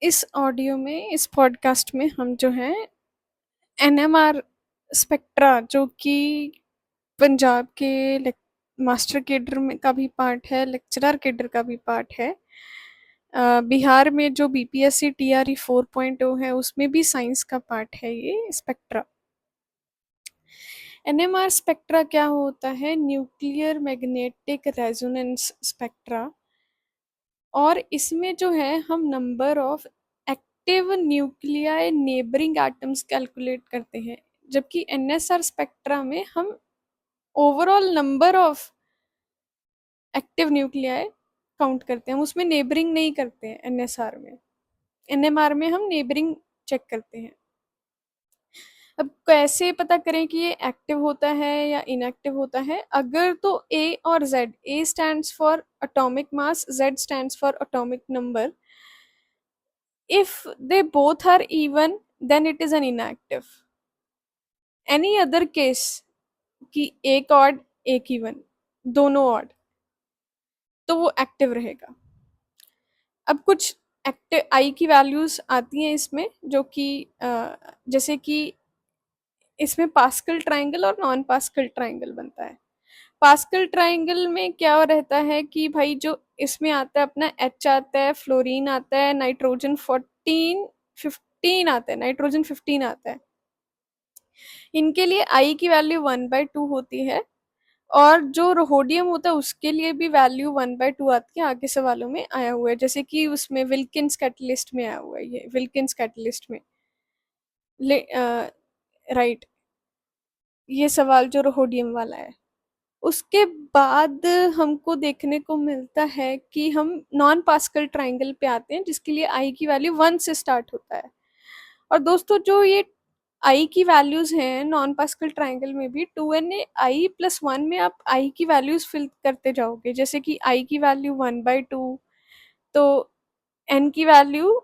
इस ऑडियो में, इस पॉडकास्ट में हम जो है एनएमआर स्पेक्ट्रा, जो कि पंजाब के मास्टर केडर में का भी पार्ट है, लेक्चरर केडर का भी पार्ट है। बिहार में जो बीपीएससी टीआरई 4.0 है उसमें भी साइंस का पार्ट है ये स्पेक्ट्रा। एनएमआर स्पेक्ट्रा क्या होता है? Nuclear magnetic resonance spectra. और इसमें जो है हम number of active nuclei neighbouring atoms calculate करते हैं, जबकि एनएसआर स्पेक्ट्रा में हम overall number of active nuclei count करते हैं। हम उसमें नेबरिंग नहीं करते हैं एनएसआर में। एनएमआर में हम नेबरिंग चेक करते हैं। अब कैसे पता करें कि ये एक्टिव होता है या इनएक्टिव होता है? अगर तो ए और Z, A stands for atomic mass, Z stands for atomic number, if they both are even then it is an inactive. any other case कि एक ऑड एक इवन, दोनों ऑड, तो वो एक्टिव रहेगा। अब कुछ एक्टिव आई की वैल्यूज आती हैं इसमें, जो कि जैसे कि इसमें पास्कल ट्राइंगल और नॉन पास्कल ट्राइंगल बनता है। पास्कल ट्राइंगल में क्या रहता है कि भाई जो इसमें आता है अपना एच आता है, फ्लोरीन आता है, नाइट्रोजन 15 आता है, नाइट्रोजन 15 आता है। इनके लिए आई की वैल्यू 1/2 होती है, और जो रोहोडियम होता है उसके लिए भी वैल्यू 1/2 आती है। आगे सवालों में आया हुआ है, जैसे कि उसमें विल्किंस कैटलिस्ट में आया हुआ है, ये विल्किंस कैटलिस्ट में राइट, ये सवाल जो रोहोडियम वाला है। उसके बाद हमको देखने को मिलता है कि हम नॉन पास्कल ट्राइंगल पे आते हैं, जिसके लिए आई की वैल्यू 1 से स्टार्ट होता है। और दोस्तों जो ये आई की वैल्यूज हैं नॉन पास्कल ट्राइंगल में भी, 2NaI+1 में आप आई की वैल्यूज फिल करते जाओगे। जैसे कि आई की वैल्यू 1/2, तो एन की वैल्यू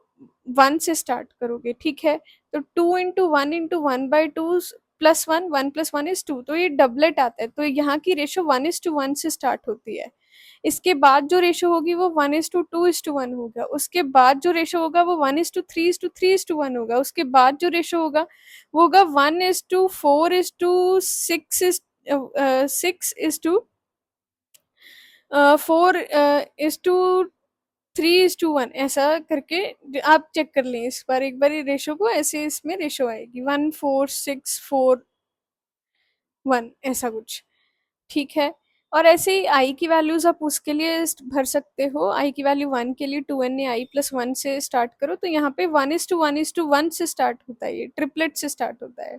1 से स्टार्ट करोगे, ठीक है। तो 2 × 1 × 1/2 +1, 1+1 = 2, तो ये डबलेट आता है। तो यहाँ की रेशो 1:1 से स्टार्ट होती है। इसके बाद जो रेशो होगी वो 1:2:1 होगा। उसके बाद जो रेशो होगा वो 1:3:3:1 होगा। उसके बाद जो रेशो होगा वो होगा 1:4:6 4:3:1, ऐसा करके आप चेक कर लें इस बार, एक बार ये रेशो को, ऐसे इसमें रेशो आएगी 1:4:6:4:1, ऐसा कुछ, ठीक है। और ऐसे ही आई की वैल्यूज आप उसके लिए भर सकते हो। आई की वैल्यू 1 के लिए 2NaI+1 से स्टार्ट करो, तो यहाँ पे 1:1:1 से स्टार्ट होता है, ये ट्रिपलेट से स्टार्ट होता है।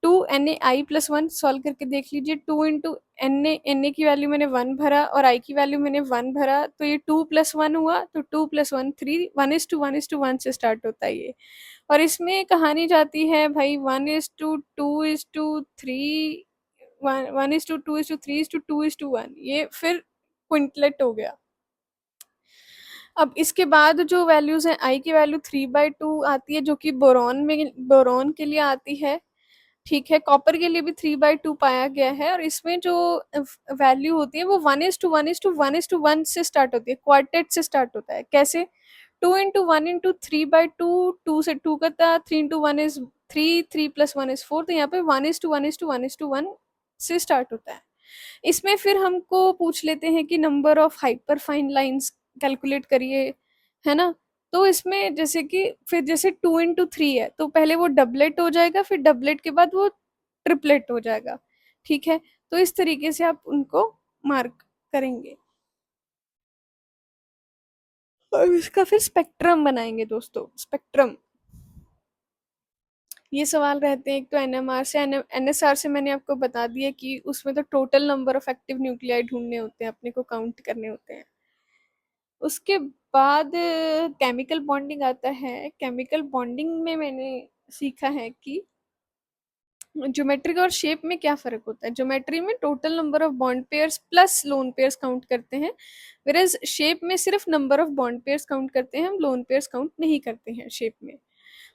2NaI+1 सॉल्व करके देख लीजिए। 2 × Na की वैल्यू मैंने 1 भरा और आई की वैल्यू मैंने 1 भरा, तो ये 2+1 हुआ, तो 2+1 3, 1:1:1 से स्टार्ट होता है ये। और इसमें कहानी जाती है भाई 1:2:3, 1:2:3:2:1, ये फिर क्विंटलेट हो गया। अब इसके बाद जो वैल्यूज हैं, आई की वैल्यू 3/2 आती है, जो कि बोरॉन के लिए आती है, ठीक है। कॉपर के लिए भी 3/2 पाया गया है। और इसमें जो वैल्यू होती है वो 1:1:1 से स्टार्ट होती है, क्वार्टेट से स्टार्ट होता है। कैसे? 2 × 1 × 3/2, 2 से 2 करता, 3 × 1 = 3, 3+1 = 4, तो यहाँ पे 1:1:1 से स्टार्ट होता है। इसमें फिर हमको पूछ लेते हैं कि number of hyper fine lines calculate करिए, है ना। तो इसमें जैसे कि फिर जैसे 2 × 3 है, तो पहले वो डबलेट हो जाएगा, फिर डबलेट के बाद वो ट्रिपलेट हो जाएगा, ठीक है। तो इस तरीके से आप उनको मार्क करेंगे और इसका फिर स्पेक्ट्रम बनाएंगे दोस्तों। स्पेक्ट्रम, ये सवाल रहते हैं। एक तो एनएमआर से, एनएसआर से मैंने आपको बता दिया कि उसमें तो total number of active nuclei ढूंढने होते हैं, अपने को काउंट करने होते हैं। उसके बाद केमिकल बॉन्डिंग आता है। केमिकल बॉन्डिंग में मैंने सीखा है कि ज्योमेट्री और शेप में क्या फर्क होता है। ज्योमेट्री में total number of bond pairs plus lone pairs count करते हैं, वेरएज शेप में सिर्फ number of bond pairs count करते हैं, हम लोन पेयर्स काउंट नहीं करते हैं शेप में।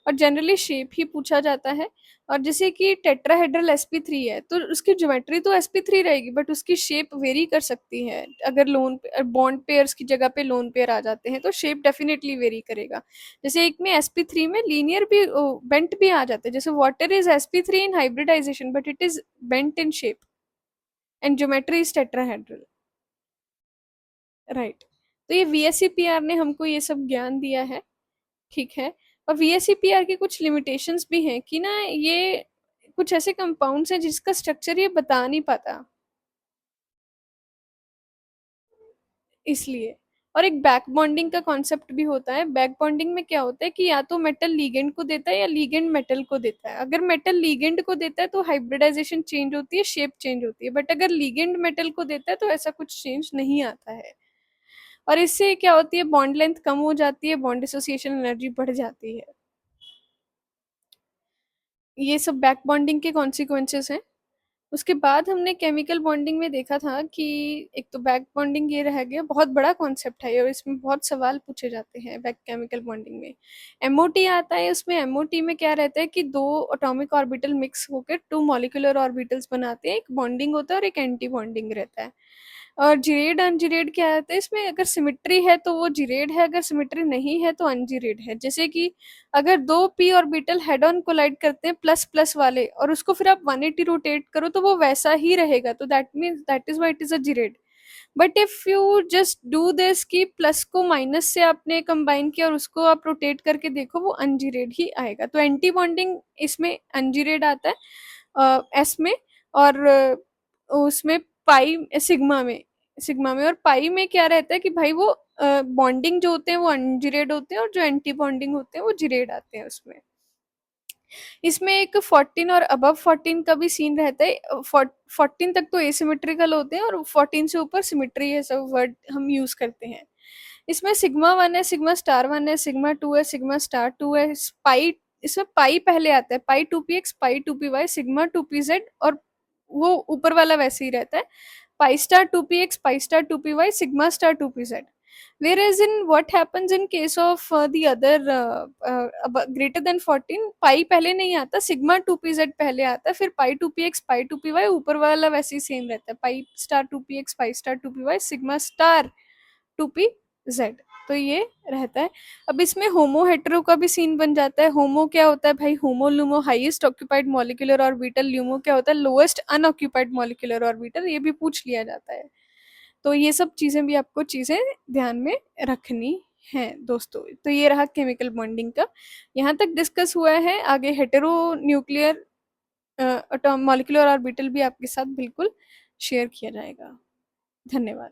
और जनरली शेप ही पूछा जाता है। और जैसे कि टेट्राहेड्रल sp3 है तो उसकी ज्योमेट्री तो sp3 रहेगी, बट उसकी शेप वेरी कर सकती है। अगर लोन बॉन्ड पेयर्स की जगह पे लोन पेयर आ जाते हैं तो शेप डेफिनेटली वेरी करेगा। जैसे एक में sp3 में लीनियर भी बेंट भी आ जाता है, जैसे water is sp3 in hybridisation but it is bent in shape and geometry is tetrahedral, right. तो ये VSEPR ने हमको ये सब ज्ञान दिया है, ठीक है। और VSEPR की कुछ लिमिटेशंस भी हैं कि ना ये कुछ ऐसे कंपाउंड्स हैं जिसका स्ट्रक्चर ये बता नहीं पाता, इसलिए। और एक बैक बॉन्डिंग का कॉन्सेप्ट भी होता है। बैक बॉन्डिंग में क्या होता है कि या तो मेटल लीगेंड को देता है या लीगेंड मेटल को देता है। अगर मेटल लीगेंड को देता है तो हाइब्रिडाइजेशन चेंज होती है, शेप चेंज होती है, बट अगर लीगेंड मेटल को देता है तो ऐसा कुछ चेंज नहीं आता है। और इससे क्या होती है, बॉन्ड लेंथ कम हो जाती है, बॉन्ड एसोसिएशन एनर्जी बढ़ जाती है। ये सब बैक बॉन्डिंग के कॉन्सिक्वेंसेस हैं। उसके बाद हमने केमिकल बॉन्डिंग में देखा था कि एक तो बैक बॉन्डिंग ये रह गया, बहुत बड़ा कॉन्सेप्ट है और इसमें बहुत सवाल पूछे जाते हैं। बैक केमिकल बॉन्डिंग में एमओटी आता है। उसमें एमओटी में क्या रहता है कि दो एटॉमिक ऑर्बिटल मिक्स होकर टू मॉलिक्यूलर ऑर्बिटल्स बनाते हैं, एक बॉन्डिंग होता है और एक एंटी बॉन्डिंग रहता है। और जिरेड अनजिरेड क्या रहता है, इसमें अगर सिमेट्री है तो वो जिरेड है, अगर सिमेट्री नहीं है तो अनजिरेड है। जैसे कि अगर दो P orbital head on collide करते हैं प्लस प्लस वाले और उसको फिर आप 180 रोटेट करो तो वो वैसा ही रहेगा, तो that means that is why it is a जिरेड। But if you just do this कि प्लस को माइनस से आपने कंबाइन किया और उसको आप रोटेट करके देखो, वो अनजिरेड ही आएगा। तो एंटी बॉन्डिंग इसमें अनजिरेड आता है एस में, और उसमें पाई सिग्मा में और पाई में क्या रहता है कि भाई वो बॉन्डिंग जो होते हैं वो अनजिरेड होते हैं और जो एंटी बॉन्डिंग होते हैं वो जिरेड आते हैं उसमें। इसमें एक 14 और अबव 14 का भी सीन रहता है। 14 तक तो एसिमेट्रिकल होते हैं और 14 से ऊपर सिमेट्री है, सब वर्ड हम यूज करते हैं। इसमें सिग्मा 1 है, सिग्मा स्टार 1 है, सिग्मा 2 है, सिग्मा स्टार 2 है। पाई, इसमें पाई पहले आता है, पाई 2px, पाई 2py, सिग्मा 2pz, और वो ऊपर वाला वैसे ही रहता है, pi star 2px, pi star 2py, sigma star 2pz. Whereas in what happens in case of the other greater than 14, pi पहले नहीं आता, sigma 2pz पहले आता है, फिर pi 2px, pi 2py, ऊपर वाला वैसे ही सेम रहता है, pi star 2px, pi star 2py, sigma star 2pz। तो ये रहता है। अब इसमें होमो हेटेरो का भी सीन बन जाता है। होमो क्या होता है भाई, HOMO LUMO highest occupied molecular orbital, LUMO क्या होता है लोएस्ट अनऑक्यूपाइड मॉलिक्यूलर ऑर्बिटल, ये भी पूछ लिया जाता है। तो ये सब चीजें भी आपको चीजें ध्यान में रखनी है दोस्तों। तो ये रहा केमिकल बॉन्डिंग का, यहाँ तक डिस्कस हुआ है। आगे हेटेरो न्यूक्लियर मॉलिक्यूलर ऑर्बिटल भी आपके साथ बिल्कुल शेयर किया जाएगा। धन्यवाद।